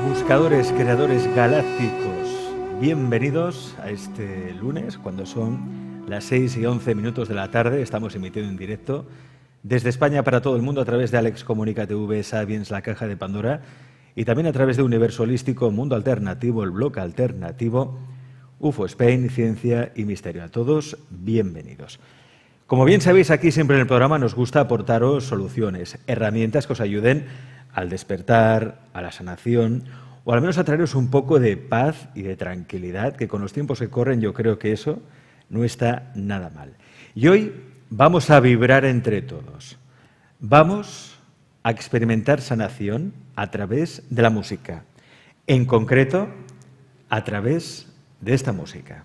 Buscadores, creadores galácticos, bienvenidos a este lunes, cuando son las 6:11 de la tarde. Estamos emitiendo en directo desde España para todo el mundo a través de Alex Comunica TV, Sapiens, La Caja de Pandora, y también a través de Universo Holístico, Mundo Alternativo, el Blog Alternativo, UFO Spain, Ciencia y Misterio. A todos, bienvenidos. Como bien sabéis, aquí siempre en el programa nos gusta aportaros soluciones, herramientas que os ayuden al despertar, a la sanación, o al menos a traeros un poco de paz y de tranquilidad, que con los tiempos que corren yo creo que eso no está nada mal. Y hoy vamos a vibrar entre todos. Vamos a experimentar sanación a través de la música, en concreto a través de esta música.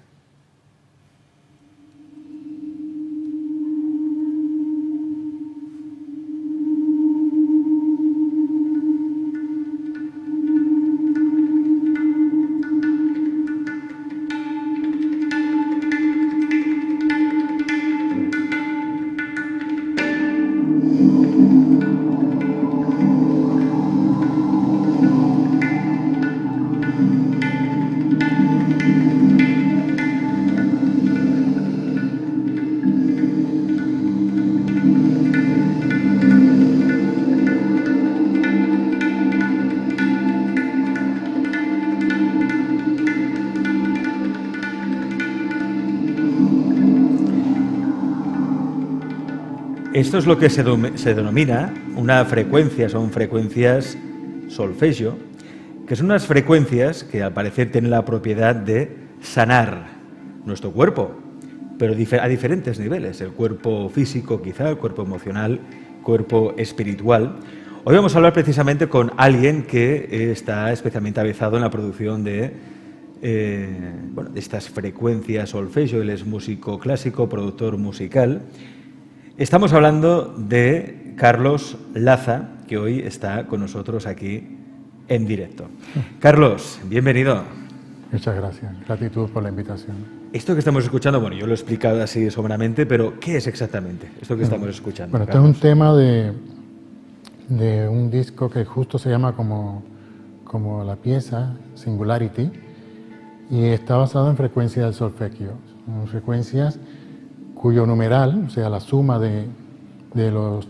Esto es lo que se denomina una frecuencia, son frecuencias solfegio, que son unas frecuencias que al parecer tienen la propiedad de sanar nuestro cuerpo, pero a diferentes niveles, el cuerpo físico quizá, el cuerpo emocional, cuerpo espiritual. Hoy vamos a hablar precisamente con alguien que está especialmente avezado en la producción de estas frecuencias solfegio. Él es músico clásico, productor musical. Estamos hablando de Carlos Laza, que hoy está con nosotros aquí en directo. Carlos, bienvenido. Muchas gracias. Gratitud por la invitación. Esto que estamos escuchando, bueno, yo lo he explicado así someramente, pero ¿qué es exactamente esto que estamos escuchando? Bueno, esto es un tema de un disco que justo se llama como la pieza, Singularity, y está basado en frecuencias del solfegio. Son frecuencias cuyo numeral, o sea, la suma de los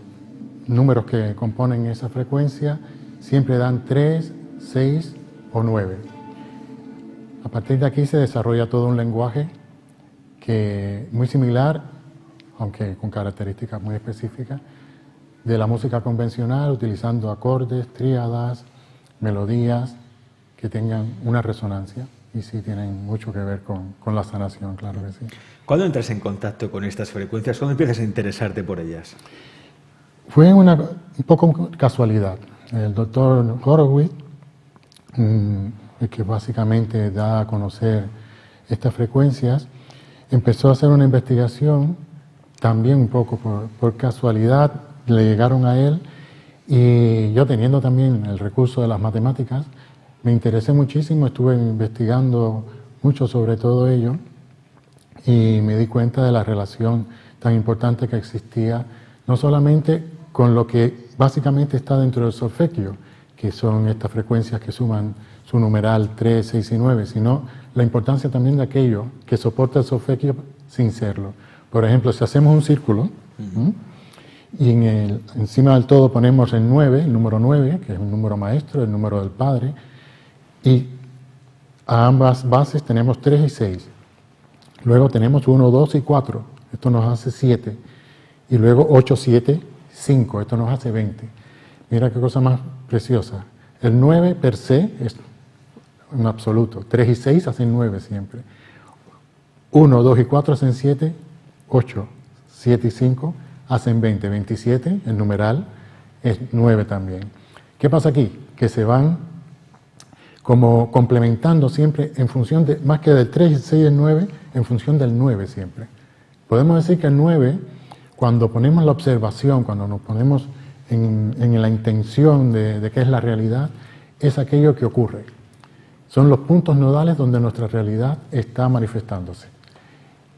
números que componen esa frecuencia, siempre dan 3, 6 o 9. A partir de aquí se desarrolla todo un lenguaje que muy similar, aunque con características muy específicas, de la música convencional, utilizando acordes, tríadas, melodías que tengan una resonancia. Y sí tienen mucho que ver con la sanación, claro que sí. ¿Cuándo entras en contacto con estas frecuencias? ¿Cuándo empiezas a interesarte por ellas? Fue un poco casualidad. El doctor Horowitz, el que básicamente da a conocer estas frecuencias, empezó a hacer una investigación, también un poco por casualidad, le llegaron a él, y yo teniendo también el recurso de las matemáticas, me interesé muchísimo, estuve investigando mucho sobre todo ello y me di cuenta de la relación tan importante que existía, no solamente con lo que básicamente está dentro del solfegio, que son estas frecuencias que suman su numeral 3, 6 y 9, sino la importancia también de aquello que soporta el solfegio sin serlo. Por ejemplo, si hacemos un círculo y encima del todo ponemos el 9, el número 9, que es un número maestro, el número del Padre, y a ambas bases tenemos 3 y 6. Luego tenemos 1, 2 y 4. Esto nos hace 7. Y luego 8, 7, 5. Esto nos hace 20. Mira qué cosa más preciosa. El 9 per se es un absoluto. 3 y 6 hacen 9 siempre. 1, 2 y 4 hacen 7. 8, 7 y 5 hacen 20. 27, el numeral, es 9 también. ¿Qué pasa aquí? Que se van como complementando siempre en función de, más que del 3, el 6 y el 9, en función del 9 siempre. Podemos decir que el 9, cuando ponemos la observación, cuando nos ponemos en la intención de qué es la realidad, es aquello que ocurre. Son los puntos nodales donde nuestra realidad está manifestándose.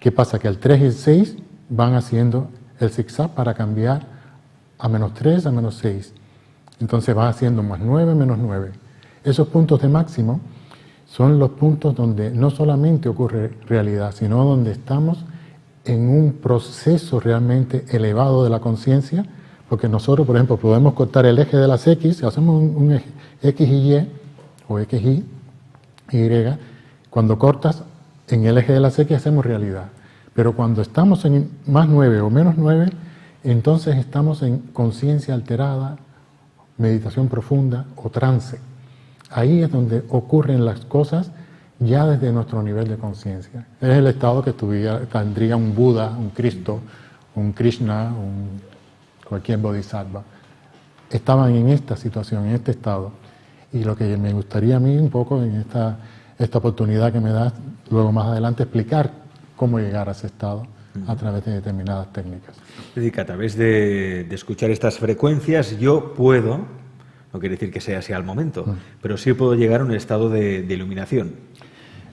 ¿Qué pasa? Que el 3 y el 6 van haciendo el zigzag para cambiar a -3, a -6. Entonces va haciendo +9, -9. Esos puntos de máximo son los puntos donde no solamente ocurre realidad, sino donde estamos en un proceso realmente elevado de la conciencia, porque nosotros, por ejemplo, podemos cortar el eje de las X, hacemos un eje X y Y, o X y Y, cuando cortas en el eje de las X hacemos realidad. Pero cuando estamos en más 9 o menos 9, entonces estamos en conciencia alterada, meditación profunda o trance. Ahí es donde ocurren las cosas ya desde nuestro nivel de conciencia. Es el estado que tendría un Buda, un Cristo, un Krishna, cualquier Bodhisattva. Estaban en esta situación, en este estado. Y lo que me gustaría a mí un poco en esta oportunidad que me das luego más adelante, explicar cómo llegar a ese estado a través de determinadas técnicas. Es decir, que a través de escuchar estas frecuencias yo puedo, no quiere decir que sea así al momento, pero sí puedo llegar a un estado de iluminación.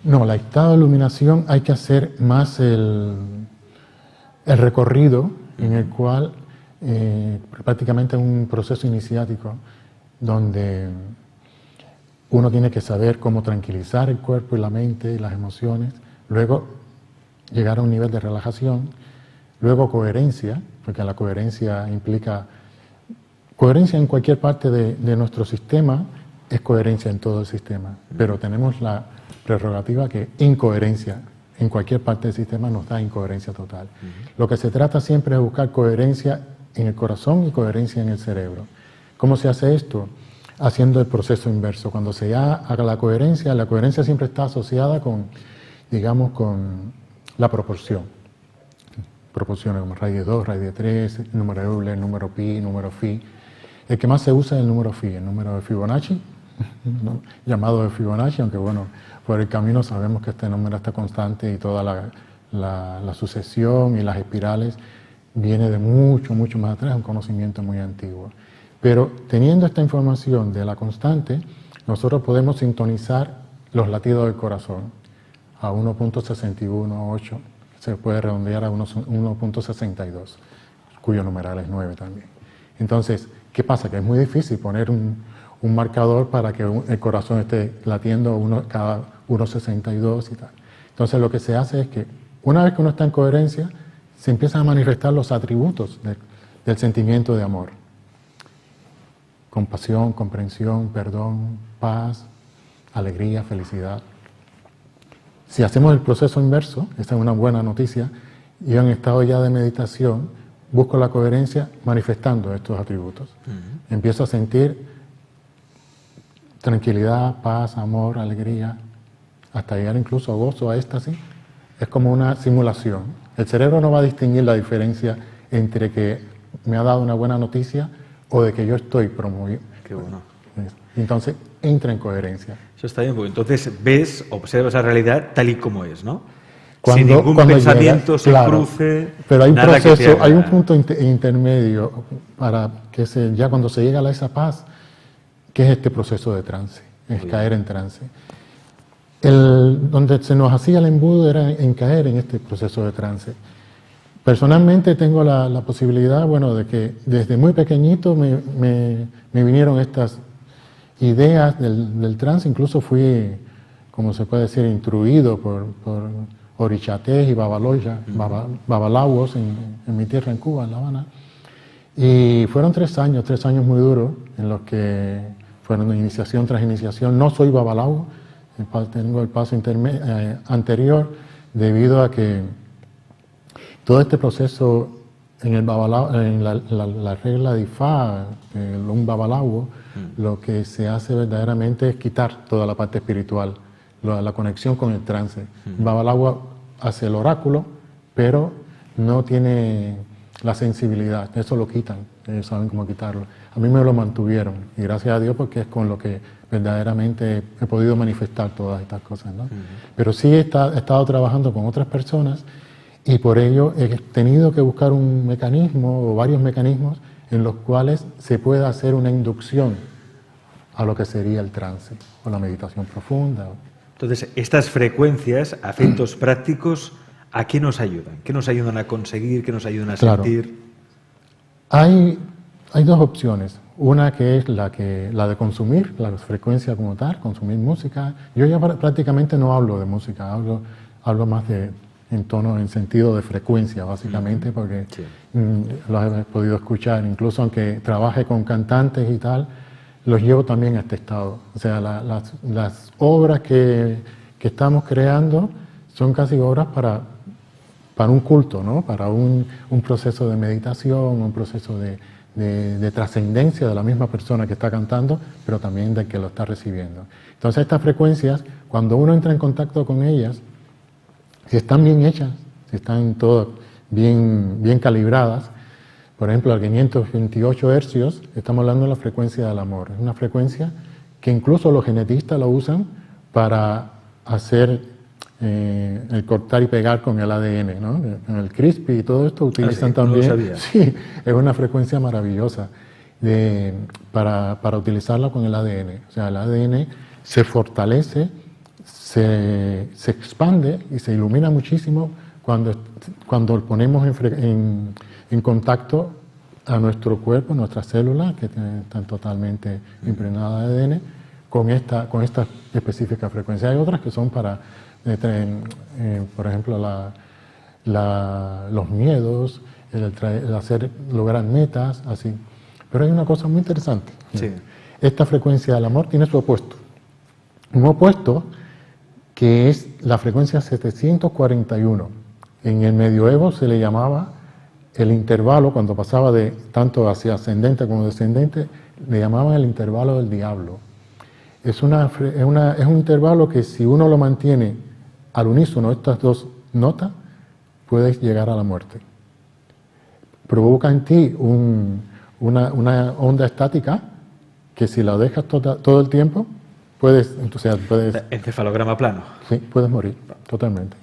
No, el estado de iluminación hay que hacer más el recorrido en el cual prácticamente es un proceso iniciático donde uno tiene que saber cómo tranquilizar el cuerpo y la mente y las emociones, luego llegar a un nivel de relajación, luego coherencia, porque la coherencia implica coherencia en cualquier parte de nuestro sistema, es coherencia en todo el sistema, pero tenemos la prerrogativa que incoherencia en cualquier parte del sistema nos da incoherencia total. Lo que se trata siempre es buscar coherencia en el corazón y coherencia en el cerebro. ¿Cómo se hace esto? Haciendo el proceso inverso. Cuando se haga la coherencia siempre está asociada con, digamos, con la proporción. Proporciones como raíz de 2, raíz de 3, número Euler, número pi, número phi. El que más se usa es el número phi, el número de Fibonacci, ¿no? Llamado de Fibonacci, aunque bueno, por el camino sabemos que este número está constante y toda la sucesión y las espirales viene de mucho, mucho más atrás, un conocimiento muy antiguo. Pero teniendo esta información de la constante, nosotros podemos sintonizar los latidos del corazón a 1.618, se puede redondear a 1.62, cuyo numeral es 9 también. Entonces, ¿qué pasa? Que es muy difícil poner un marcador para que el corazón esté latiendo cada 1.62 y tal. Entonces, lo que se hace es que una vez que uno está en coherencia, se empiezan a manifestar los atributos del sentimiento de amor. Compasión, comprensión, perdón, paz, alegría, felicidad. Si hacemos el proceso inverso, esta es una buena noticia, yo en estado ya de meditación busco la coherencia manifestando estos atributos. Empiezo a sentir tranquilidad, paz, amor, alegría, hasta llegar incluso a gozo, a éxtasis. Es como una simulación. El cerebro no va a distinguir la diferencia entre que me ha dado una buena noticia o de que yo estoy promoviendo. Qué bueno. Entonces, entra en coherencia. Eso está bien, porque entonces observas la realidad tal y como es, ¿no? Sin ningún pensamiento se cruce. Pero hay un proceso, hay un punto intermedio para que ya cuando se llega a esa paz, que es este proceso de trance, es caer en trance. Donde se nos hacía el embudo era en caer en este proceso de trance. Personalmente tengo la posibilidad, bueno, de que desde muy pequeñito me vinieron estas ideas del trance. Incluso fui, como se puede decir, instruido por orichatés y babalawos en mi tierra, en Cuba, en La Habana. Y fueron 3 años muy duros, en los que fueron iniciación tras iniciación. No soy babalawo, tengo el paso anterior, debido a que todo este proceso en el babalawo, en la regla de Ifá, un babalawo, lo que se hace verdaderamente es quitar toda la parte espiritual, la conexión con el trance. Babalawo hace el oráculo, pero no tiene la sensibilidad, eso lo quitan, ellos saben cómo quitarlo. A mí me lo mantuvieron, y gracias a Dios, porque es con lo que verdaderamente he podido manifestar todas estas cosas, ¿no? Pero sí he estado trabajando con otras personas, y por ello he tenido que buscar un mecanismo o varios mecanismos en los cuales se pueda hacer una inducción a lo que sería el trance o la meditación profunda. Entonces, estas frecuencias, a efectos prácticos, ¿a qué nos ayudan? ¿Qué nos ayudan a conseguir? ¿Qué nos ayudan a sentir? Hay hay dos opciones. Una que es la de consumir, la frecuencia como tal, consumir música. Yo ya prácticamente no hablo de música, hablo más en sentido de frecuencia, básicamente, porque sí, los he podido escuchar. Incluso aunque trabaje con cantantes y tal, los llevo también a este estado. O sea, las obras que estamos creando son casi obras para un culto, ¿no? Para un proceso de meditación, un proceso de trascendencia de la misma persona que está cantando, pero también del que lo está recibiendo. Entonces estas frecuencias, cuando uno entra en contacto con ellas, si están bien hechas, si están todas bien calibradas, por ejemplo, a 528 hercios, estamos hablando de la frecuencia del amor. Es una frecuencia que incluso los genetistas la usan para hacer el cortar y pegar con el ADN, ¿no? En el CRISPR y todo esto utilizan también. No lo sabía. Sí, es una frecuencia maravillosa para utilizarla con el ADN. O sea, el ADN se fortalece, se expande y se ilumina muchísimo cuando ponemos en contacto a nuestro cuerpo, nuestras células, que están totalmente impregnadas de ADN, con esta específica frecuencia. Hay otras que son para, por ejemplo, los miedos, el lograr metas, así. Pero hay una cosa muy interesante. Sí. Esta frecuencia del amor tiene su opuesto. Un opuesto que es la frecuencia 741. En el medioevo se le llamaba el intervalo, cuando pasaba de tanto hacia ascendente como descendente, le llamaban el intervalo del diablo. Es un intervalo que si uno lo mantiene al unísono, estas dos notas, puedes llegar a la muerte. Provoca en ti una onda estática que si la dejas todo el tiempo, puedes... Encefalograma plano. Sí, puedes morir, totalmente.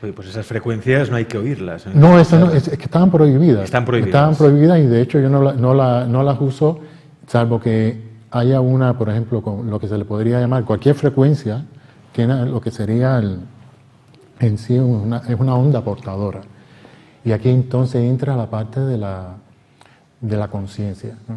Oye, pues esas frecuencias no hay que oírlas. No, es que estaban prohibidas. Están prohibidas. Estaban prohibidas y de hecho yo no las uso, salvo que haya una, por ejemplo, con lo que se le podría llamar cualquier frecuencia, tiene lo que sería en sí es una onda portadora. Y aquí entonces entra la parte de la conciencia, ¿no?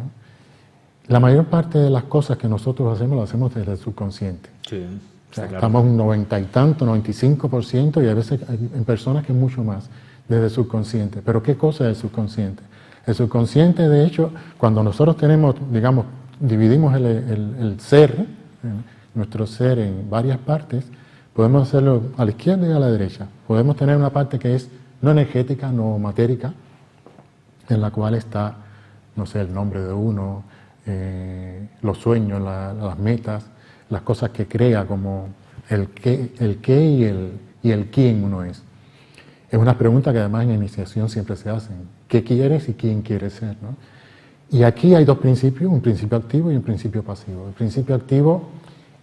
La mayor parte de las cosas que nosotros hacemos, las hacemos desde el subconsciente. Sí. O sea, estamos un 90 y tanto, 95%, y a veces hay personas que es mucho más desde el subconsciente. Pero ¿qué cosa es el subconsciente? El subconsciente, de hecho, cuando nosotros tenemos, digamos, dividimos el ser, nuestro ser en varias partes, podemos hacerlo a la izquierda y a la derecha. Podemos tener una parte que es no energética, no matérica, en la cual está, no sé, el nombre de uno, los sueños, las metas, las cosas que crea, como el qué y el quién uno es. Es una pregunta que además en iniciación siempre se hacen. ¿Qué quieres y quién quieres ser, ¿no? Y aquí hay dos principios, un principio activo y un principio pasivo. El principio activo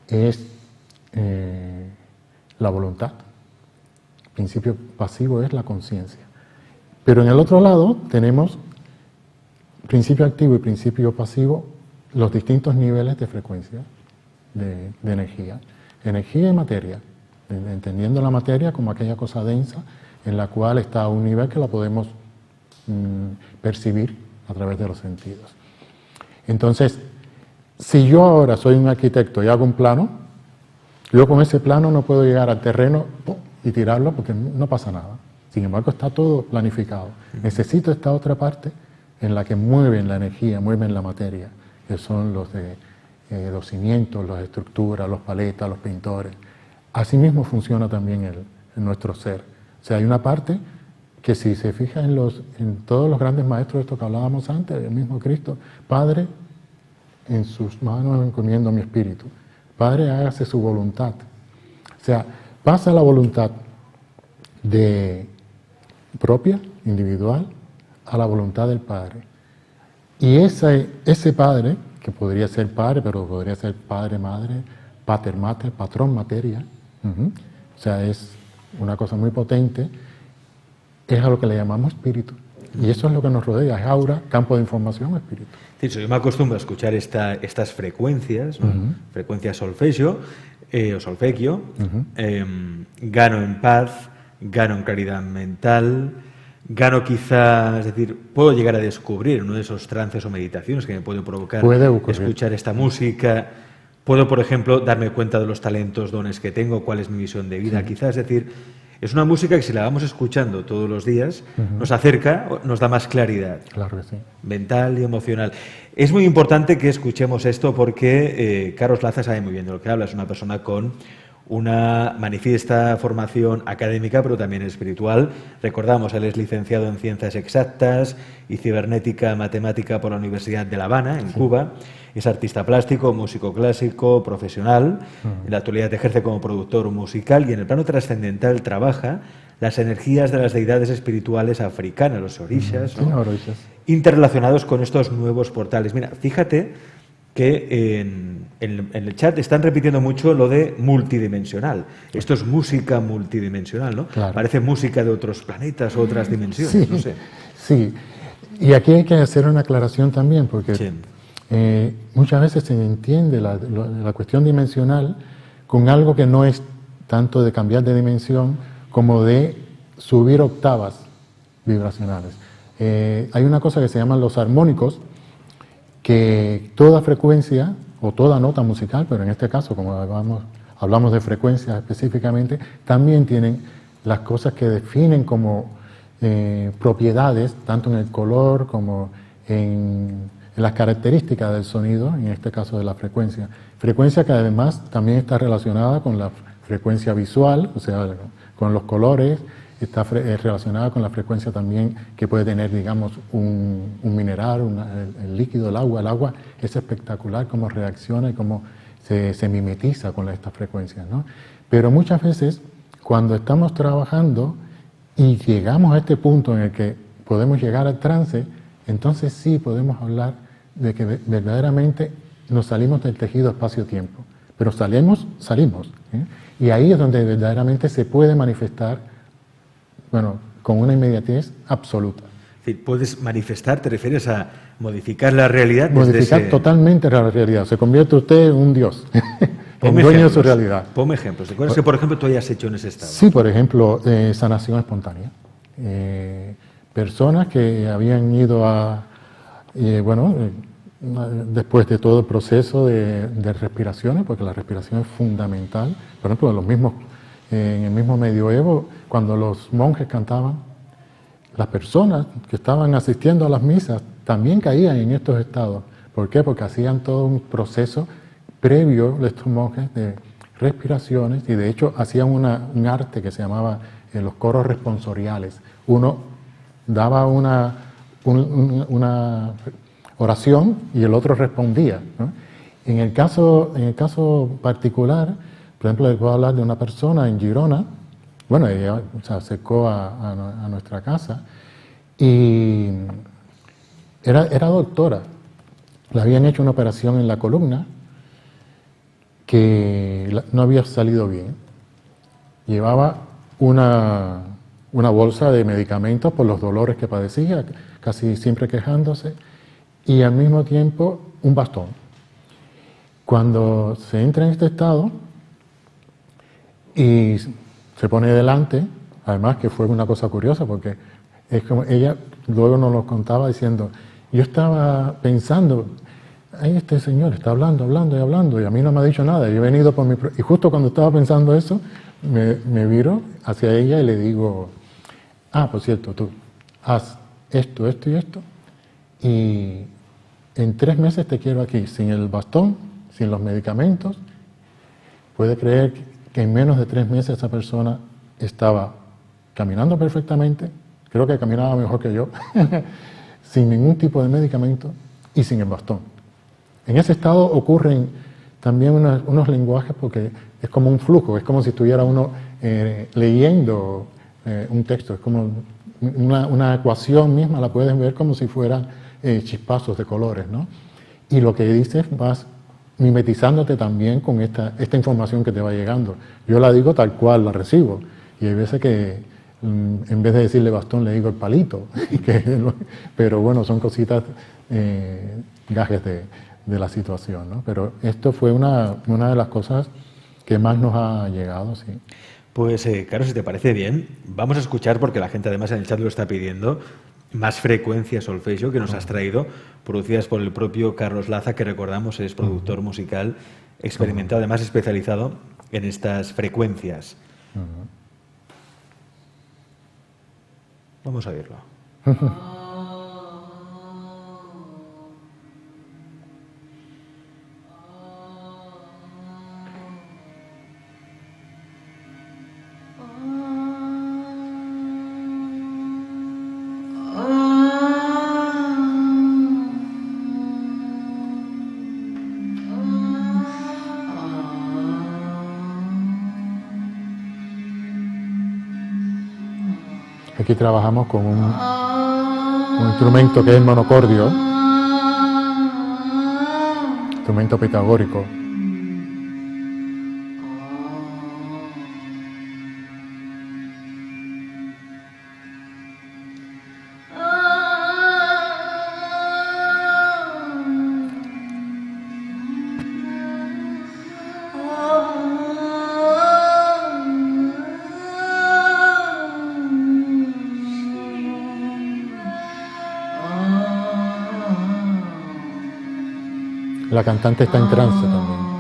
es la voluntad. El principio pasivo es la conciencia. Pero en el otro lado tenemos principio activo y principio pasivo, los distintos niveles de frecuencia de energía. Energía y materia, entendiendo la materia como aquella cosa densa en la cual está a un nivel que la podemos percibir a través de los sentidos. Entonces, si yo ahora soy un arquitecto y hago un plano, yo con ese plano no puedo llegar al terreno y tirarlo porque no pasa nada. Sin embargo, está todo planificado. Necesito esta otra parte en la que mueven la energía, mueven la materia, que son los cimientos, las estructuras, los paletas, los pintores. Asimismo funciona también en nuestro ser. O sea, hay una parte que si se fija en todos los grandes maestros de esto que hablábamos antes, el mismo Cristo, Padre, en sus manos encomiendo mi espíritu. Padre, hágase su voluntad. O sea, pasa la voluntad propia, individual, a la voluntad del Padre. Y ese Padre, que podría ser Padre, pero podría ser Padre, Madre, Pater, Mater, Patrón, Materia, o sea, es una cosa muy potente, es a lo que le llamamos espíritu. Y eso es lo que nos rodea, es aura, campo de información, espíritu. Sí, yo me acostumbro a escuchar estas frecuencias, ¿no? Frecuencia solfegio o solfeggio, gano en paz, gano en claridad mental, gano quizá, es decir, puedo llegar a descubrir uno de esos trances o meditaciones que me puede provocar escuchar esta música. Puedo, por ejemplo, darme cuenta de los talentos, dones que tengo, cuál es mi misión de vida. Quizás, es decir, es una música que si la vamos escuchando todos los días, nos acerca, nos da más claridad. Claro que sí. Mental y emocional. Es muy importante que escuchemos esto porque Carlos Laza sabe muy bien de lo que habla. Es una persona con una manifiesta formación académica, pero también espiritual. Recordamos, él es licenciado en Ciencias Exactas y Cibernética Matemática por la Universidad de La Habana, en Cuba. Es artista plástico, músico clásico, profesional. En la actualidad ejerce como productor musical y en el plano trascendental trabaja las energías de las deidades espirituales africanas, los orishas, ¿no? Orishas, interrelacionados con estos nuevos portales. Mira, fíjate que en el chat están repitiendo mucho lo de multidimensional. Esto es música multidimensional, ¿no? Claro. Parece música de otros planetas, otras dimensiones, no sé. Sí, y aquí hay que hacer una aclaración también, porque muchas veces se entiende la cuestión dimensional con algo que no es tanto de cambiar de dimensión como de subir octavas vibracionales. Hay una cosa que se llaman los armónicos, que toda frecuencia o toda nota musical, pero en este caso, como hablamos de frecuencias específicamente, también tienen las cosas que definen como propiedades, tanto en el color como en las características del sonido, en este caso de la frecuencia. Frecuencia que además también está relacionada con la frecuencia visual, o sea, con los colores, está relacionada con la frecuencia también que puede tener, digamos, un mineral, el líquido, el agua. El agua es espectacular cómo reacciona y cómo se mimetiza con estas frecuencias, ¿no? Pero muchas veces, cuando estamos trabajando y llegamos a este punto en el que podemos llegar al trance, entonces sí podemos hablar de que verdaderamente nos salimos del tejido espacio-tiempo. Pero salimos, ¿eh? Y ahí es donde verdaderamente se puede manifestar, bueno, con una inmediatez absoluta. Es decir, puedes manifestar, ¿te refieres a modificar la realidad? Modificar totalmente la realidad. Se convierte usted en un dios, en dueño de su realidad. Ponme ejemplos. ¿De cosas que, por ejemplo, tú hayas hecho en ese estado? Sí, por ejemplo, sanación espontánea. Personas que habían ido después de todo el proceso de respiraciones, porque la respiración es fundamental. Por ejemplo, en el mismo medioevo, cuando los monjes cantaban, las personas que estaban asistiendo a las misas también caían en estos estados. ¿Por qué? Porque hacían todo un proceso previo de estos monjes de respiraciones y de hecho hacían un arte que se llamaba los coros responsoriales. Uno daba una oración y el otro respondía, ¿no? En el caso particular, por ejemplo, les puedo hablar de una persona en Girona. Bueno, ella se acercó a nuestra casa y era doctora. Le habían hecho una operación en la columna que no había salido bien. Llevaba una bolsa de medicamentos por los dolores que padecía, casi siempre quejándose, y al mismo tiempo un bastón. Cuando se entra en este estado y se pone delante, además que fue una cosa curiosa porque es como ella luego nos lo contaba diciendo, yo estaba pensando, ay, este señor está hablando y a mí no me ha dicho nada, yo he venido por y justo cuando estaba pensando eso, me viro hacia ella y le digo, por cierto, tú haz esto y esto y en 3 meses te quiero aquí, sin el bastón, sin los medicamentos. Puede creer que en menos de 3 meses esa persona estaba caminando perfectamente, creo que caminaba mejor que yo, sin ningún tipo de medicamento y sin el bastón. En ese estado ocurren también unos lenguajes porque es como un flujo, es como si estuviera uno leyendo un texto, es como una ecuación misma, la puedes ver como si fueran chispazos de colores, ¿no? Y lo que dices, vas mimetizándote también con esta información que te va llegando. Yo la digo tal cual, la recibo. Y hay veces que en vez de decirle bastón, le digo el palito. Pero bueno, son cositas, gajes de la situación, ¿no? Pero esto fue una de las cosas que más nos ha llegado, sí. Pues, Carlos, si te parece bien, vamos a escuchar, porque la gente además en el chat lo está pidiendo, más frecuencias solfegio que nos has traído, producidas por el propio Carlos Laza, que recordamos es productor musical experimentado, además especializado en estas frecuencias. Vamos a verlo. Aquí trabajamos con un instrumento que es el monocordio, instrumento pitagórico. La cantante está en trance también.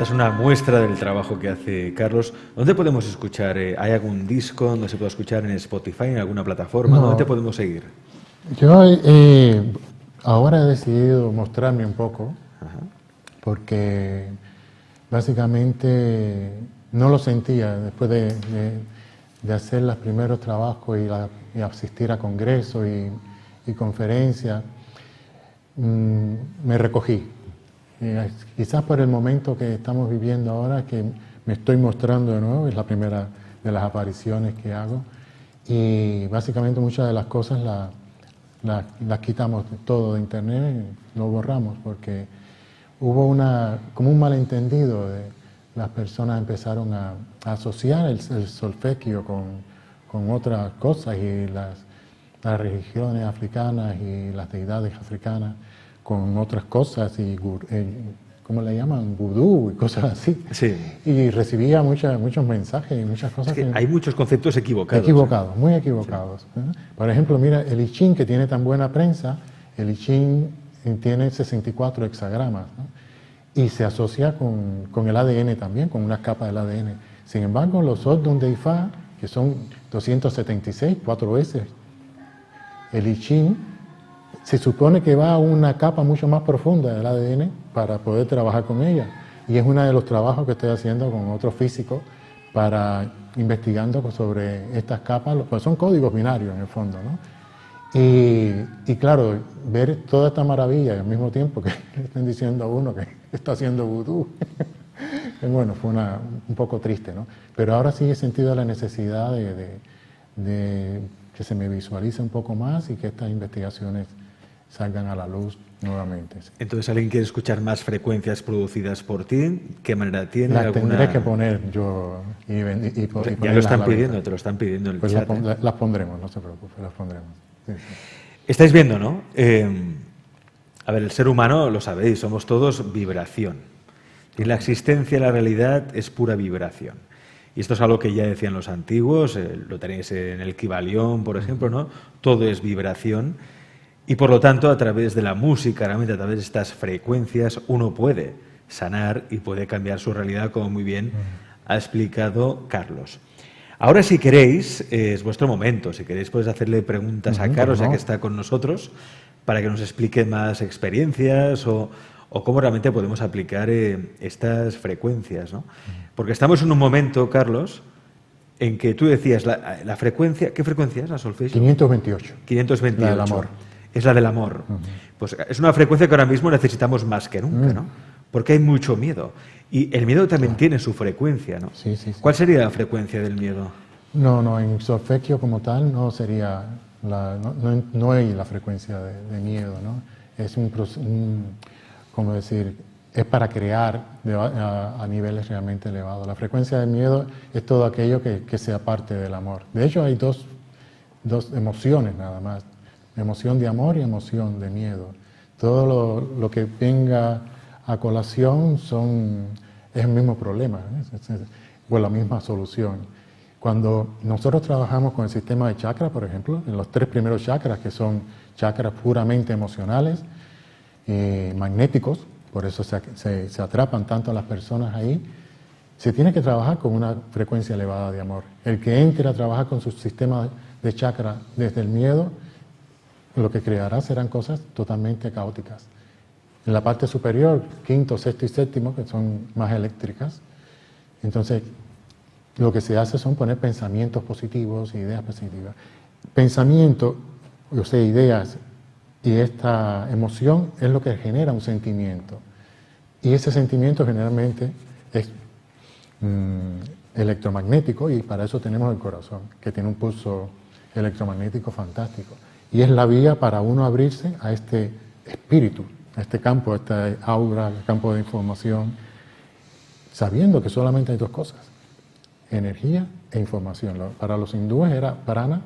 Esta es una muestra del trabajo que hace Carlos. ¿Dónde podemos escuchar? ¿Hay algún disco donde se pueda escuchar en Spotify, en alguna plataforma? No. ¿Dónde te podemos seguir? Yo ahora he decidido mostrarme un poco, porque básicamente no lo sentía después de hacer los primeros trabajos y asistir a congresos y conferencias. Me recogí. Quizás por el momento que estamos viviendo ahora, que me estoy mostrando de nuevo, es la primera de las apariciones que hago, y básicamente muchas de las cosas las quitamos todo de internet, lo borramos, porque hubo como un malentendido. Las personas empezaron a asociar el solfegio con otras cosas, y las religiones africanas y las deidades africanas con otras cosas, y ¿cómo le llaman? Vudú y cosas así. Sí. Y recibía muchos mensajes y muchas cosas. Es que hay muchos conceptos equivocados. Equivocados, muy equivocados. Sí. Por ejemplo, mira, el I Ching, que tiene tan buena prensa, el I Ching tiene 64 hexagramas, ¿no? Y se asocia con el ADN también, con una capa del ADN. Sin embargo, los Odun de Ifá, que son 276, 4 veces, el I Ching se supone que va a una capa mucho más profunda del ADN para poder trabajar con ella. Y es uno de los trabajos que estoy haciendo con otros físicos para investigando sobre estas capas, pues son códigos binarios en el fondo, ¿no? Y claro, ver toda esta maravilla y al mismo tiempo que le estén diciendo a uno que está haciendo vudú, bueno, fue un poco triste, ¿no? Pero ahora sí he sentido la necesidad de que se me visualice un poco más y que estas investigaciones salgan a la luz nuevamente. Sí. Entonces, ¿alguien quiere escuchar más frecuencias producidas por ti? ¿Qué manera tiene? Las tendré que poner yo y ya lo están pidiendo, te lo están pidiendo en el pues chat. Las pondremos, no se preocupe, las pondremos. Sí, sí. Estáis viendo, ¿no? A ver, el ser humano, lo sabéis, somos todos vibración. Y la existencia, la realidad, es pura vibración. Y esto es algo que ya decían los antiguos, lo tenéis en el Kybalión, por ejemplo, ¿no? Todo es vibración. Y por lo tanto, a través de la música, realmente a través de estas frecuencias, uno puede sanar y puede cambiar su realidad, como muy bien ha explicado Carlos. Ahora, si queréis, es vuestro momento. Si queréis, podéis hacerle preguntas a Carlos, ya que está con nosotros, para que nos explique más experiencias o cómo realmente podemos aplicar estas frecuencias, ¿no? Porque estamos en un momento, Carlos, en que tú decías la frecuencia. ¿Qué frecuencia es la solfegio? 528. 528. La del amor. Es la del amor. Pues es una frecuencia que ahora mismo necesitamos más que nunca, ¿no? Porque hay mucho miedo. Y el miedo también tiene su frecuencia, ¿no? Sí, sí, sí. ¿Cuál sería la frecuencia del miedo? No, en solfegio como tal no sería, no hay la frecuencia de miedo, ¿no? Es ¿cómo decir? Es para crear a niveles realmente elevados. La frecuencia del miedo es todo aquello que sea parte del amor. De hecho, hay dos emociones nada más. Emoción de amor y emoción de miedo. Todo lo que venga a colación es el mismo problema, o la misma solución. Cuando nosotros trabajamos con el sistema de chakras, por ejemplo, en los 3 primeros chakras, que son chakras puramente emocionales, magnéticos, por eso se atrapan tanto a las personas ahí, se tiene que trabajar con una frecuencia elevada de amor. El que entre a trabajar con su sistema de chakra desde el miedo, lo que creará serán cosas totalmente caóticas. En la parte superior, quinto, sexto y séptimo, que son más eléctricas, entonces lo que se hace son poner pensamientos positivos, ideas positivas. Pensamiento, o sea, ideas y esta emoción es lo que genera un sentimiento. Y ese sentimiento generalmente es electromagnético, y para eso tenemos el corazón, que tiene un pulso electromagnético fantástico. Y es la vía para uno abrirse a este espíritu, a este campo, a esta aura, al campo de información, sabiendo que solamente hay 2 cosas: energía e información. Para los hindúes era prana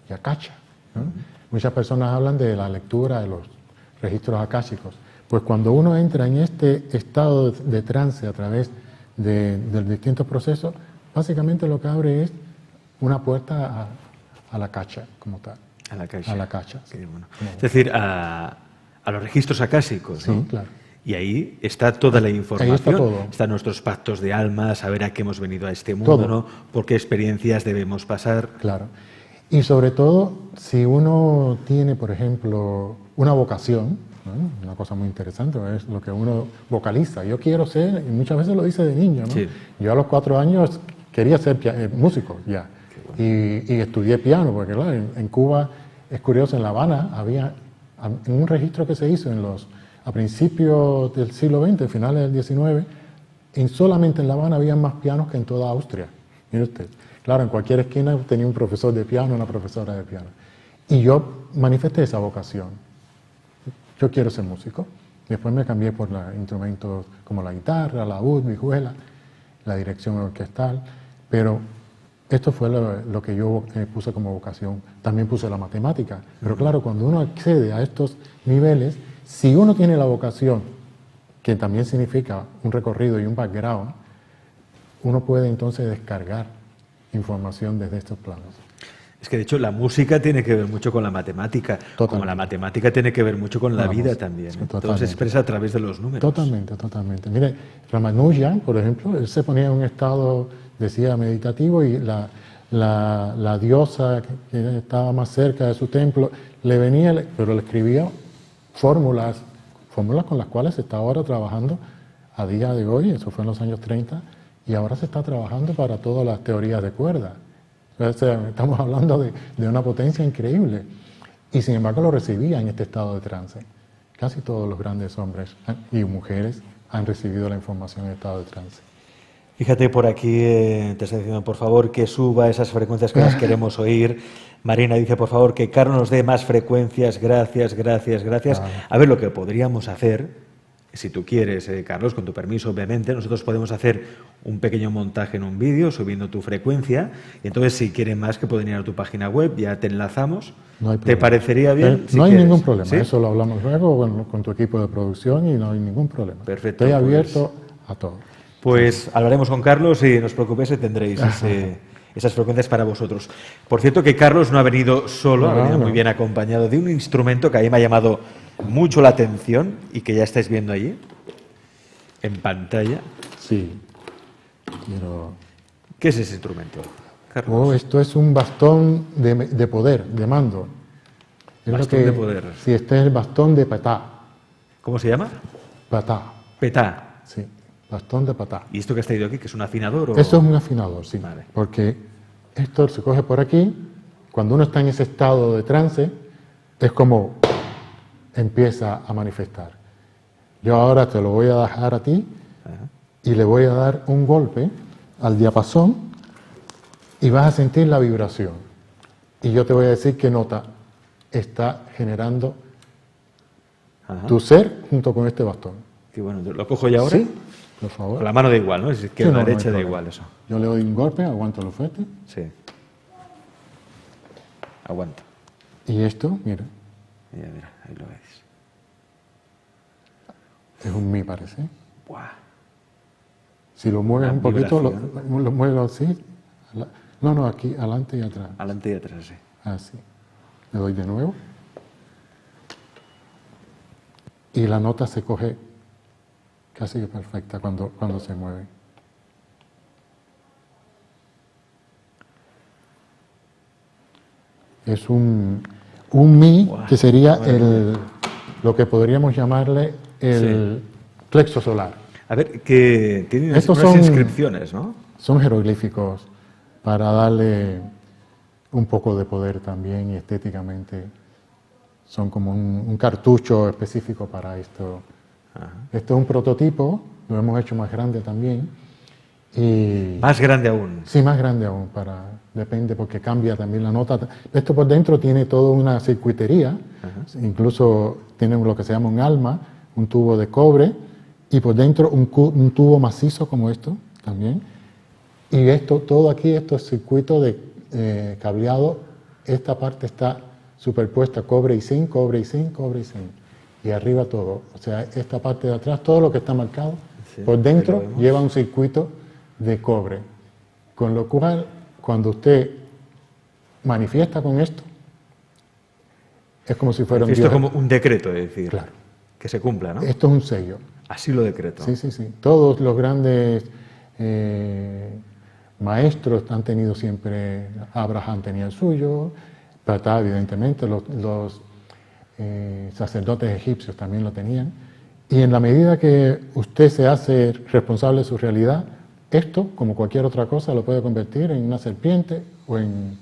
y akasha, ¿no? Muchas personas hablan de la lectura de los registros akáshicos. Pues cuando uno entra en este estado de trance a través de distintos procesos, básicamente lo que abre es una puerta a la akasha como tal. A la akasha. A la akasha. Sí. Bueno. Es decir, a los registros akáshicos, ¿no? Sí, claro. Y ahí está toda la información. Ahí está todo. Están nuestros pactos de alma, saber a qué hemos venido a este mundo, todo. ¿No? Por qué experiencias debemos pasar. Claro. Y sobre todo, si uno tiene, por ejemplo, una vocación, ¿no? Una cosa muy interesante es lo que uno vocaliza. Yo quiero ser, y muchas veces lo dice de niño, ¿no? Sí. Yo a los 4 años quería ser músico ya. Y estudié piano, porque claro, en Cuba, es curioso, en La Habana había, en un registro que se hizo a principios del siglo XX, finales del XIX, solamente en La Habana había más pianos que en toda Austria. Mire usted. Claro, en cualquier esquina tenía un profesor de piano, una profesora de piano. Y yo manifesté esa vocación. Yo quiero ser músico. Después me cambié por instrumentos como la guitarra, la oud, vihuela, la dirección orquestal, pero esto fue lo que yo puse como vocación. También puse la matemática. Pero claro, cuando uno accede a estos niveles, si uno tiene la vocación, que también significa un recorrido y un background, uno puede entonces descargar información desde estos planos. Es que de hecho la música tiene que ver mucho con la matemática, como la matemática tiene que ver mucho con la vida también. Todo se expresa a través de los números. Totalmente. Mire, Ramanujan, por ejemplo, él se ponía en un estado, decía, meditativo, y la diosa que estaba más cerca de su templo le venía, pero le escribía fórmulas con las cuales se está ahora trabajando a día de hoy, eso fue en los años 30, y ahora se está trabajando para todas las teorías de cuerda. O sea, estamos hablando de una potencia increíble. Y sin embargo lo recibía en este estado de trance. Casi todos los grandes hombres y mujeres han recibido la información en estado de trance. Fíjate, por aquí te está diciendo, por favor, que suba esas frecuencias que las queremos oír. Marina dice, por favor, que Carlos nos dé más frecuencias. Gracias, gracias, gracias. A ver, lo que podríamos hacer, si tú quieres, Carlos, con tu permiso, obviamente, nosotros podemos hacer un pequeño montaje en un vídeo subiendo tu frecuencia. Y entonces, si quieren más, que pueden ir a tu página web, ya te enlazamos. No hay ¿Te parecería bien? No hay ningún problema. ¿Sí? Eso lo hablamos luego con tu equipo de producción y no hay ningún problema. Perfecto. Estoy abierto a todo. Pues hablaremos con Carlos y no os preocupéis, tendréis esas frecuencias para vosotros. Por cierto que Carlos no ha venido solo, ha venido muy bien acompañado de un instrumento que a mí me ha llamado mucho la atención y que ya estáis viendo allí, en pantalla. Sí. ¿Qué es ese instrumento, Carlos? Esto es un bastón de poder, de mando. Bastón de poder. Sí, este es el bastón de patá. ¿Cómo se llama? Patá. Petá. Sí. Bastón de patá. ¿Y esto que has traído aquí, que es un afinador? ¿O? Eso es un afinador, sí. Vale. Porque esto se coge por aquí, cuando uno está en ese estado de trance, es como empieza a manifestar. Yo ahora te lo voy a dejar a ti y le voy a dar un golpe al diapasón y vas a sentir la vibración. Y yo te voy a decir qué nota está generando tu ser junto con este bastón. Qué bueno, ¿lo cojo ya ahora? Sí. Por favor. Con la mano da igual, ¿no? Si izquierda o derecha da igual eso. Yo le doy un golpe, aguanto los fuerte. Sí. Aguanto. Y esto, mira. Mira, ahí lo veis. Es un mi, parece. Buah. Si lo mueves un poquito, lo vibración. mueves así. No, aquí, adelante y atrás. Adelante y atrás, sí. Así. Le doy de nuevo. Y la nota se coge casi que perfecta cuando se mueve. Es un mi, que sería lo que podríamos llamarle el plexo solar. A ver, que tienen unas inscripciones, ¿no? Son jeroglíficos para darle un poco de poder también y estéticamente. Son como un cartucho específico para esto. Ajá. Esto es un prototipo, lo hemos hecho más grande también. Y más grande aún. Sí, más grande aún, depende porque cambia también la nota. Esto por dentro tiene toda una circuitería, incluso tiene lo que se llama un alma, un tubo de cobre, y por dentro un tubo macizo como esto también. Y esto, todo aquí, estos circuitos de cableado, esta parte está superpuesta cobre y zinc, cobre y zinc, cobre y zinc. Y arriba todo. O sea, esta parte de atrás, todo lo que está marcado, por dentro lleva un circuito de cobre. Con lo cual, cuando usted manifiesta con esto, es como si fuera un Esto es como un decreto, es decir, claro, que se cumpla, ¿no? Esto es un sello. Así lo decreto. Sí. Todos los grandes maestros han tenido siempre, Abraham tenía el suyo, Platá, evidentemente, los sacerdotes egipcios también lo tenían. Y en la medida que usted se hace responsable de su realidad, esto, como cualquier otra cosa, lo puede convertir en una serpiente o en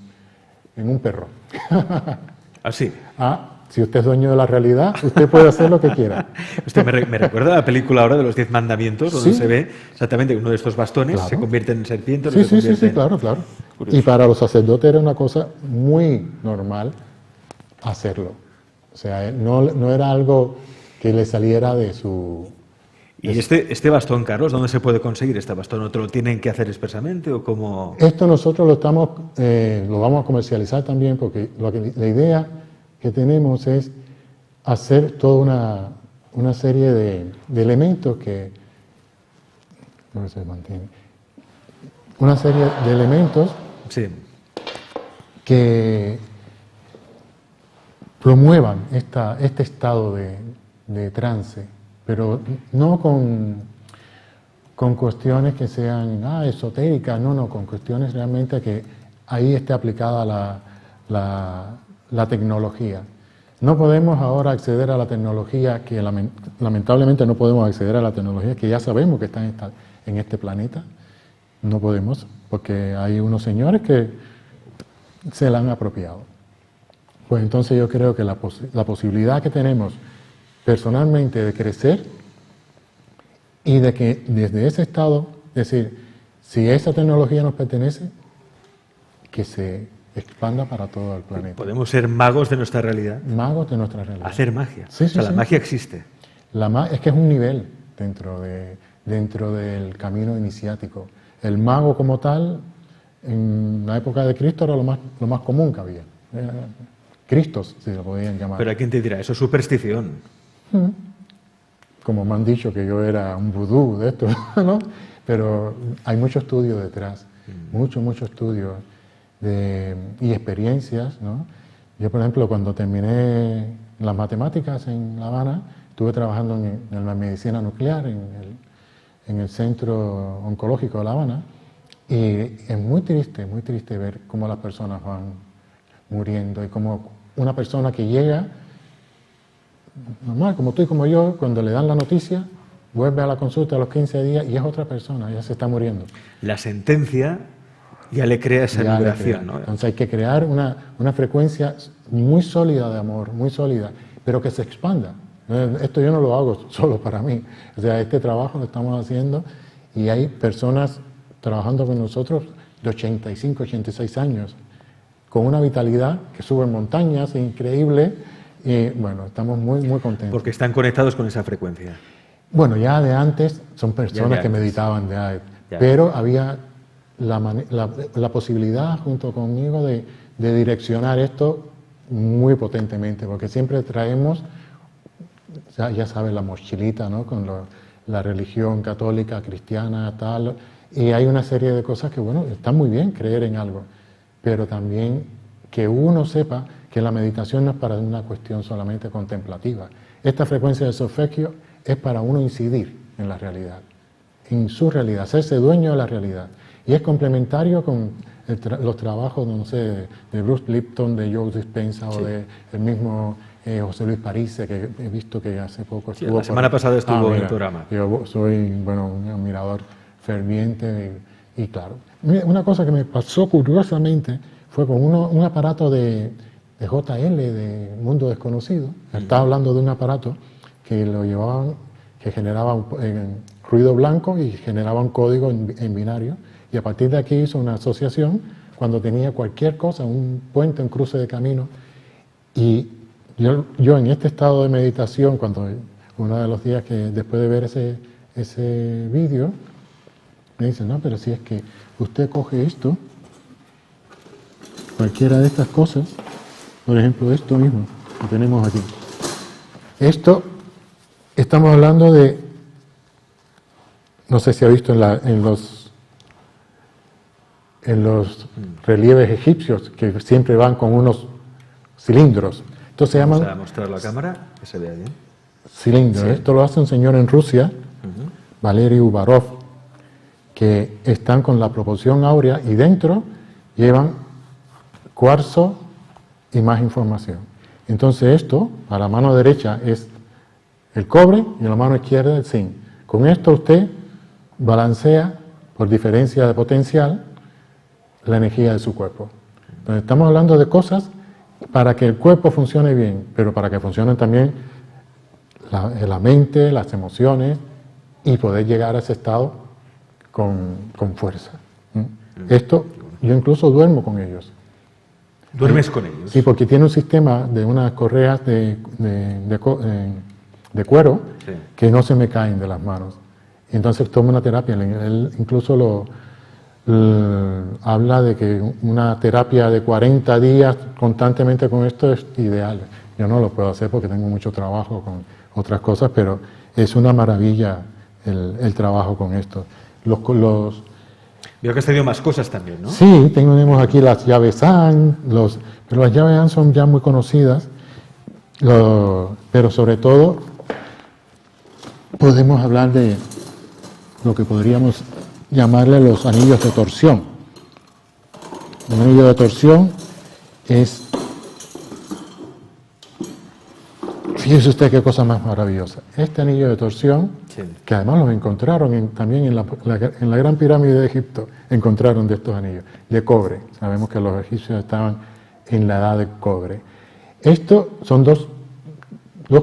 un perro. Así. Si usted es dueño de la realidad, usted puede hacer lo que quiera. Usted me recuerda a la película ahora de los 10 mandamientos, donde se ve exactamente uno de estos bastones se convierte en serpiente. Sí, claro. Curioso. Y para los sacerdotes era una cosa muy normal hacerlo. O sea, no era algo que le saliera de su... ¿Y este bastón, Carlos, dónde se puede conseguir este bastón? ¿O te lo tienen que hacer expresamente o cómo...? Esto nosotros lo vamos a comercializar también porque la idea que tenemos es hacer toda una serie de elementos que... No se mantiene. Una serie de elementos que promuevan este estado de trance, pero no con cuestiones que sean esotéricas, no, con cuestiones realmente que ahí esté aplicada la tecnología. No podemos ahora acceder a la tecnología que lamentablemente no podemos acceder a la tecnología que ya sabemos que está en este planeta. No podemos, porque hay unos señores que se la han apropiado. Pues entonces yo creo que la posibilidad que tenemos personalmente de crecer y de que desde ese estado, es decir, si esa tecnología nos pertenece, que se expanda para todo el planeta. Podemos ser magos de nuestra realidad. Magos de nuestra realidad. Hacer magia. Sí, o sea, sí, la magia existe. Es que es un nivel dentro del camino iniciático. El mago como tal, en la época de Cristo era lo más común que había. Cristos, si lo podían llamar. Pero ¿a quién te dirá? Eso es superstición. Como me han dicho que yo era un vudú de esto, ¿no? Pero hay mucho estudio detrás, mucho estudio y experiencias, ¿no? Yo, por ejemplo, cuando terminé las matemáticas en La Habana, estuve trabajando en la medicina nuclear, en el centro oncológico de La Habana, y es muy triste ver cómo las personas van muriendo y cómo una persona que llega, normal, como tú y como yo, cuando le dan la noticia, vuelve a la consulta a los 15 días y es otra persona, ya se está muriendo. La sentencia ya le crea esa vibración, ¿no? Entonces hay que crear una frecuencia muy sólida de amor, muy sólida, pero que se expanda. Esto yo no lo hago solo para mí. O sea, este trabajo lo estamos haciendo y hay personas trabajando con nosotros de 85, 86 años, con una vitalidad que sube montañas, increíble, y bueno, estamos muy contentos. Porque están conectados con esa frecuencia. Bueno, ya de antes son personas que meditaban ya. Pero había la posibilidad junto conmigo de direccionar esto muy potentemente, porque siempre traemos, ya sabes, la mochilita, ¿no? Con la religión católica, cristiana, tal, y hay una serie de cosas que, bueno, está muy bien creer en algo, pero también que uno sepa que la meditación no es para una cuestión solamente contemplativa. Esta frecuencia de solfegio es para uno incidir en la realidad, en su realidad, hacerse dueño de la realidad. Y es complementario con los trabajos, no sé, de Bruce Lipton, de Joe Dispenza, sí, o del mismo José Luis Parisse, que he visto que hace poco estuvo... La semana pasada estuvo en el programa. Yo soy, bueno, un admirador ferviente y claro. Una cosa que me pasó curiosamente fue con un aparato de JL, de Mundo Desconocido. Estaba hablando de un aparato que lo llevaban, que generaba ruido blanco y generaba un código en binario. Y a partir de aquí hizo una asociación cuando tenía cualquier cosa, un puente, un cruce de camino. Y yo en este estado de meditación, cuando uno de los días que después de ver ese vídeo, me dice, no, pero si es que usted coge esto, cualquiera de estas cosas, por ejemplo, esto mismo que tenemos aquí. Esto, estamos hablando de, no sé si ha visto en los relieves egipcios, que siempre van con unos cilindros. Entonces Vamos a mostrar la cámara, que se vea bien. Cilindros. Sí. Esto lo hace un señor en Rusia, Valery Uvarov, que están con la proporción áurea y dentro llevan cuarzo y más información. Entonces esto, a la mano derecha es el cobre y a la mano izquierda el zinc. Con esto usted balancea, por diferencia de potencial, la energía de su cuerpo. Entonces estamos hablando de cosas para que el cuerpo funcione bien, pero para que funcionen también la mente, las emociones y poder llegar a ese estado con fuerza. Esto, yo incluso duermo con ellos. ¿Duermes con ellos? Sí, porque tiene un sistema de unas correas de cuero, sí, que no se me caen de las manos. Y entonces tomo una terapia. Él incluso habla de que una terapia de 40 días constantemente con esto es ideal. Yo no lo puedo hacer porque tengo mucho trabajo con otras cosas, pero es una maravilla el trabajo con esto. Veo que has tenido más cosas también, ¿no? Sí, tenemos aquí las llaves AN, pero las llaves AN son ya muy conocidas, pero sobre todo podemos hablar de lo que podríamos llamarle los anillos de torsión. Un anillo de torsión es fíjese usted qué cosa más maravillosa. Este anillo de torsión, Sí. que además los encontraron también en la Gran Pirámide de Egipto, encontraron de estos anillos, de cobre. Sabemos que los egipcios estaban en la edad de cobre. Estos son dos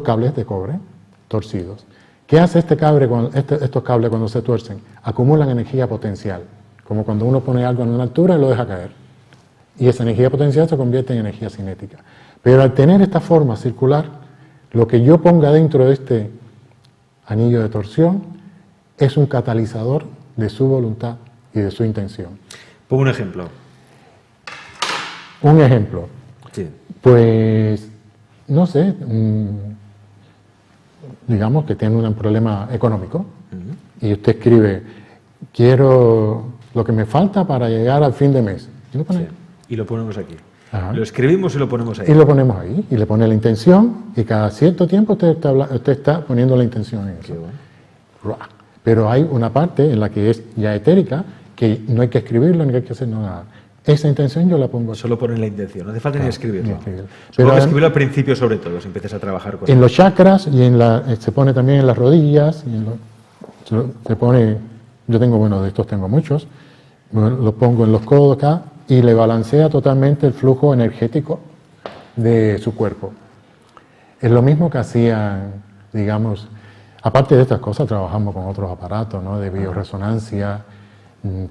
cables de cobre torcidos. ¿Qué hace estos cables cuando se tuercen? Acumulan energía potencial, como cuando uno pone algo en una altura y lo deja caer. Y esa energía potencial se convierte en energía cinética. Pero al tener esta forma circular, lo que yo ponga dentro de este anillo de torsión es un catalizador de su voluntad y de su intención. Pongo un ejemplo. Un ejemplo. Sí. Pues, no sé, digamos que tiene un problema económico y usted escribe, quiero lo que me falta para llegar al fin de mes. ¿Y lo pone? Sí. Y lo ponemos aquí. Ajá. Lo escribimos y lo ponemos ahí. Y lo ponemos ahí, y le pone la intención, y cada cierto tiempo usted está poniendo la intención en eso. Qué bueno. Pero hay una parte en la que es ya etérica, que no hay que escribirlo, ni hay que hacer nada. Esa intención yo la pongo aquí. Solo ponen la intención, no hace falta ni escribirlo. Ni escribirlo. Pero Pero escribirlo al principio sobre todo, si empiezas a trabajar con en él. los chakras, y se pone también en las rodillas, y se pone, yo tengo, bueno, de estos tengo muchos, lo pongo en los codos acá, y le balancea totalmente el flujo energético de su cuerpo. Es lo mismo que hacían, digamos, aparte de estas cosas, trabajamos con otros aparatos, ¿no?, de bioresonancia,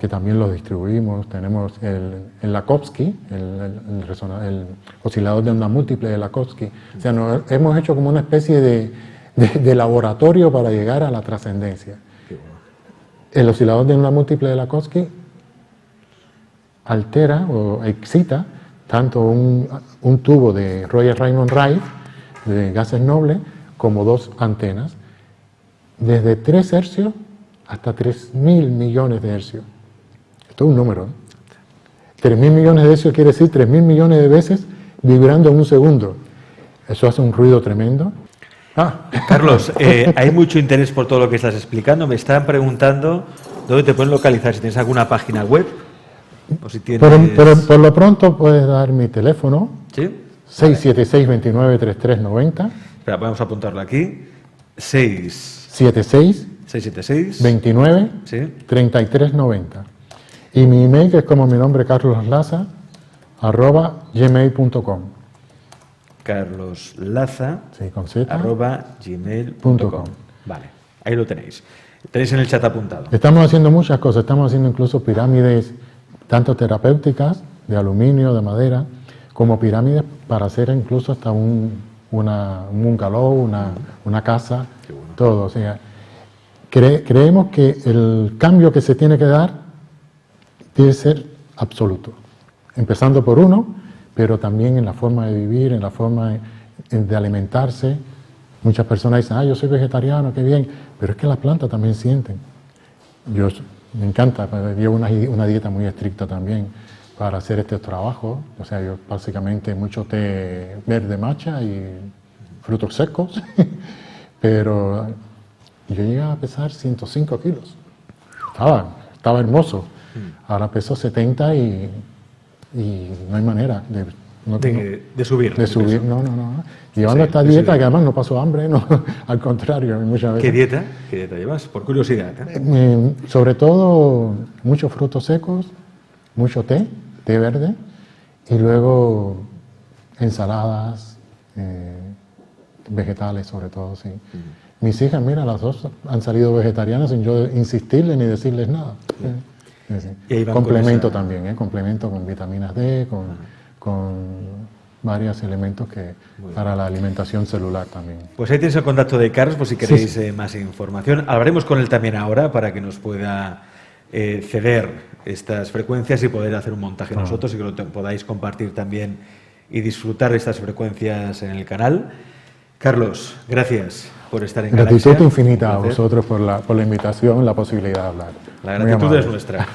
que también los distribuimos. Tenemos el Lakhovsky, el oscilador de onda múltiple de Lakhovsky. O sea, hemos hecho como una especie de laboratorio para llegar a la trascendencia. El oscilador de onda múltiple de Lakhovsky altera o excita tanto un tubo de Royal Raymond Wright de gases nobles como dos antenas, desde 3 hercios hasta 3.000 millones de hercios. Esto es un número, ¿eh? 3.000 millones de hercios quiere decir 3.000 millones de veces vibrando en un segundo. Eso hace un ruido tremendo. Carlos, hay mucho interés por todo lo que estás explicando. Me están preguntando dónde te pueden localizar, si tienes alguna página web. O si tienes... Pero por lo pronto puedes dar mi teléfono, ¿Sí? 676-29-3390. Espera, vamos a apuntarlo aquí. 676 29 29 3390. Y mi email, que es como mi nombre, carloslaza, @gmail.com. carloslaza, Sí, con Z. @gmail.com. Vale, ahí lo tenéis. Tenéis en el chat apuntado. Estamos haciendo muchas cosas. Estamos haciendo incluso pirámides, tanto terapéuticas, de aluminio, de madera, como pirámides para hacer incluso hasta un bungalow, una casa, todo. O sea, creemos que el cambio que se tiene que dar debe ser absoluto. Empezando por uno, pero también en la forma de vivir, en la forma de alimentarse. Muchas personas dicen, yo soy vegetariano, qué bien, pero es que las plantas también sienten. Me encanta, llevo una dieta muy estricta también para hacer este trabajo. O sea, yo básicamente mucho té verde matcha y frutos secos, pero yo llegué a pesar 105 kilos. Estaba hermoso. Ahora peso 70 y no hay manera de subir. De subir, no. Llevando esta dieta, que además no paso hambre, no, al contrario, muchas veces. ¿Qué dieta llevas? Por curiosidad. Sobre todo, muchos frutos secos, mucho té verde, y luego ensaladas, vegetales sobre todo, sí. Mis hijas, mira, las dos han salido vegetarianas sin yo insistirles ni decirles nada. Sí. Complemento también, complemento con vitaminas D, con varios elementos para la alimentación celular también. Pues ahí tienes el contacto de Carlos por si queréis más información. Hablaremos con él también ahora para que nos pueda ceder estas frecuencias y poder hacer un montaje nosotros y que lo podáis compartir también y disfrutar de estas frecuencias en el canal. Carlos, gracias por estar en Galaxia. Gratitud infinita a vosotros por la invitación, la posibilidad de hablar. La gratitud es nuestra.